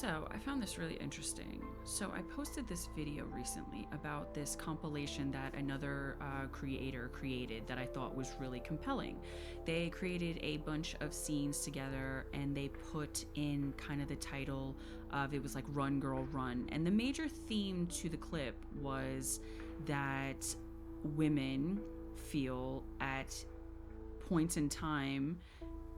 So I found this really interesting. So I posted this video recently about this compilation that another creator created that I thought was really compelling. They created a bunch of scenes together and they put in kind of the title of it was like Run Girl Run. And the major theme to the clip was that women feel at points in time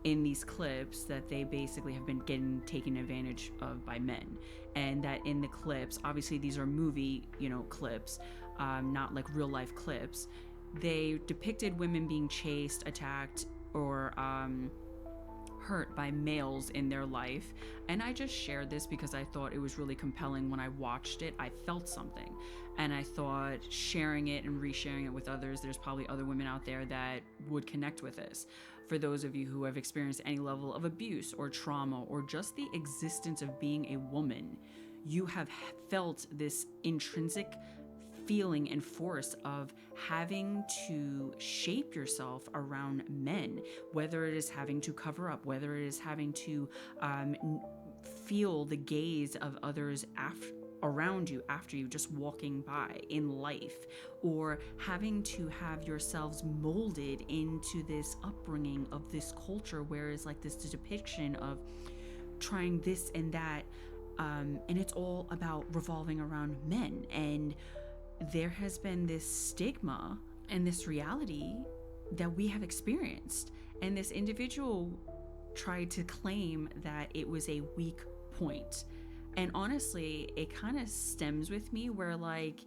in these clips that they basically have been getting taken advantage of by men, and that in the clips, obviously these are movie clips, not like real life clips, they depicted women being chased, attacked, or hurt by males in their life. And I just shared this because I thought it was really compelling. When I watched it, I felt something, and I thought sharing it and resharing it with others, there's probably other women out there that would connect with this. For those of you who have experienced any level of abuse or trauma or just the existence of being a woman, you have felt this intrinsic feeling and force of having to shape yourself around men, whether it is having to cover up, whether it is having to feel the gaze of others around you after you just walking by in life, or having to have yourselves molded into this upbringing of this culture where it's like this depiction of trying this and that, and it's all about revolving around men. And there has been this stigma and this reality that we have experienced. And this individual tried to claim that it was a weak point. And honestly, it kind of stems with me where, like,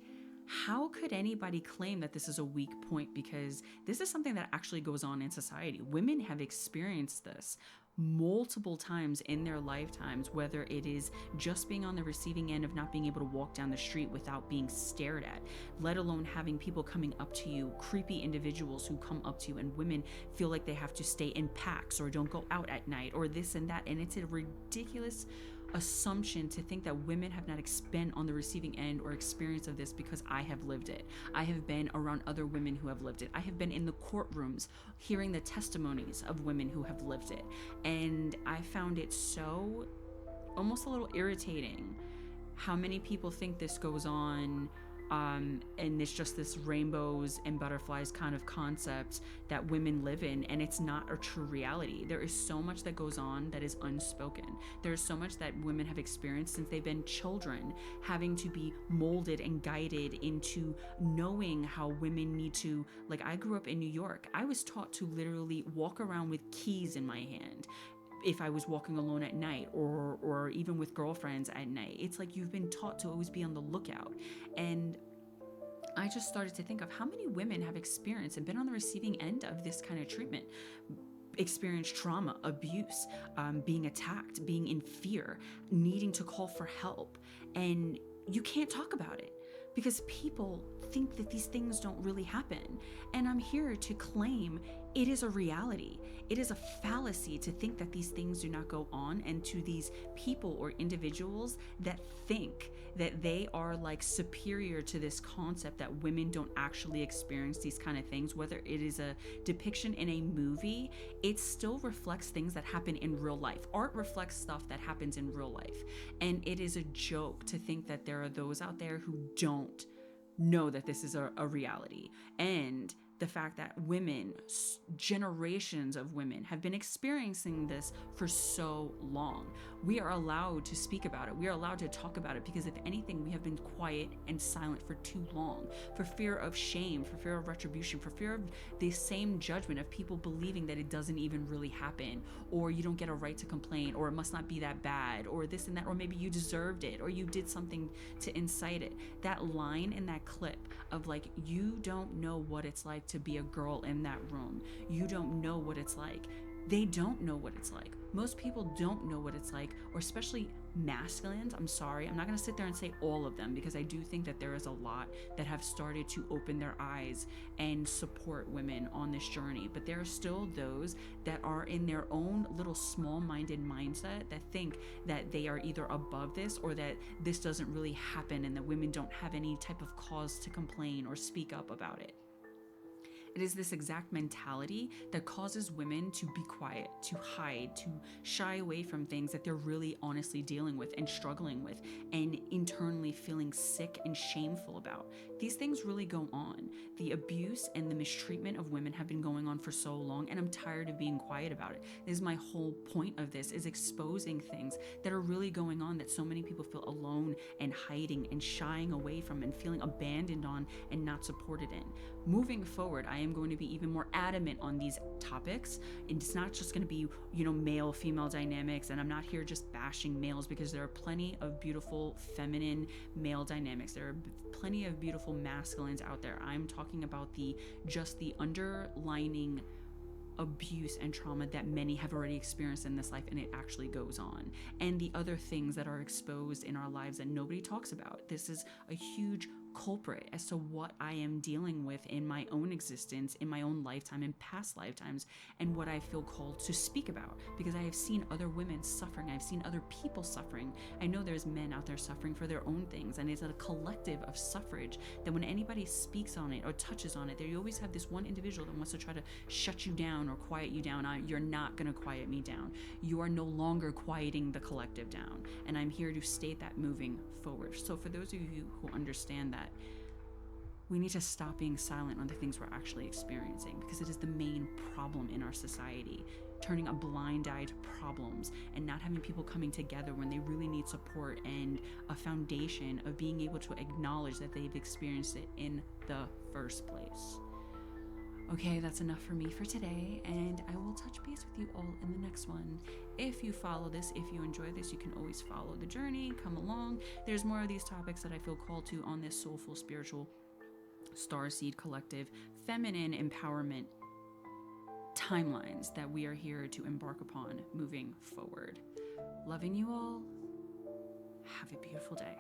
how could anybody claim that this is a weak point? Because this is something that actually goes on in society. Women have experienced this multiple times in their lifetimes, whether it is just being on the receiving end of not being able to walk down the street without being stared at, let alone having people coming up to you, creepy individuals who come up to you, and women feel like they have to stay in packs or don't go out at night or this and that. And it's a ridiculous assumption to think that women have not been on the receiving end or experience of this, because I have lived it. I have been around other women who have lived it. I have been in the courtrooms hearing the testimonies of women who have lived it. And I found it so almost a little irritating how many people think this goes on, and it's just this rainbows and butterflies kind of concept that women live in, and it's not a true reality. There is so much that goes on that is unspoken. There is so much that women have experienced since they've been children, having to be molded and guided into knowing how women need to, like, I grew up in New York. I was taught to literally walk around with keys in my hand if I was walking alone at night, or even with girlfriends at night. It's like you've been taught to always be on the lookout. And I just started to think of how many women have experienced and been on the receiving end of this kind of treatment, experienced trauma, abuse, being attacked, being in fear, needing to call for help. And you can't talk about it because people think that these things don't really happen. And I'm here to claim it is a reality. It is a fallacy to think that these things do not go on, and to these people or individuals that think that they are like superior to this concept that women don't actually experience these kind of things. Whether it is a depiction in a movie, it still reflects things that happen in real life. Art reflects stuff that happens in real life. And it is a joke to think that there are those out there who don't know that this is a reality. And the fact that women, generations of women, have been experiencing this for so long. We are allowed to speak about it. We are allowed to talk about it, because if anything, we have been quiet and silent for too long, for fear of shame, for fear of retribution, for fear of the same judgment of people believing that it doesn't even really happen, or you don't get a right to complain, or it must not be that bad, or this and that, or maybe you deserved it, or you did something to incite it. That line in that clip of, like, you don't know what it's like to be a girl in that room. You don't know what it's like. They don't know what it's like. Most people don't know what it's like, or especially masculines. I'm sorry, I'm not going to sit there and say all of them, because I do think that there is a lot that have started to open their eyes and support women on this journey. But there are still those that are in their own little small-minded mindset that think that they are either above this, or that this doesn't really happen, and that women don't have any type of cause to complain or speak up about it. It is this exact mentality that causes women to be quiet, to hide, to shy away from things that they're really honestly dealing with and struggling with, and internally feeling sick and shameful about. These things really go on. The abuse and the mistreatment of women have been going on for so long, and I'm tired of being quiet about it. This is my whole point of this, is exposing things that are really going on that so many people feel alone and hiding and shying away from and feeling abandoned on and not supported in. Moving forward, I am going to be even more adamant on these topics. And it's not just going to be, male female dynamics. And I'm not here just bashing males, because there are plenty of beautiful feminine male dynamics. There are plenty of beautiful masculines out there. I'm talking about the underlining abuse and trauma that many have already experienced in this life, and it actually goes on, and the other things that are exposed in our lives that nobody talks about. This is a huge culprit as to what I am dealing with in my own existence, in my own lifetime, in past lifetimes, and what I feel called to speak about, because I have seen other women suffering. I've seen other people suffering. I know there's men out there suffering for their own things, and it's a collective of suffrage that when anybody speaks on it or touches on it, you always have this one individual that wants to try to shut you down or quiet you down. You're not going to quiet me down. You are no longer quieting the collective down, and I'm here to state that moving forward. So for those of you who understand that, we need to stop being silent on the things we're actually experiencing, because it is the main problem in our society. Turning a blind eye to problems and not having people coming together when they really need support and a foundation of being able to acknowledge that they've experienced it in the first place. Okay, that's enough for me for today, and I will touch base with you all in the next one. If you follow this, if you enjoy this, you can always follow the journey, come along. There's more of these topics that I feel called to on this soulful, spiritual, Starseed Collective, feminine empowerment timelines that we are here to embark upon moving forward. Loving you all. Have a beautiful day.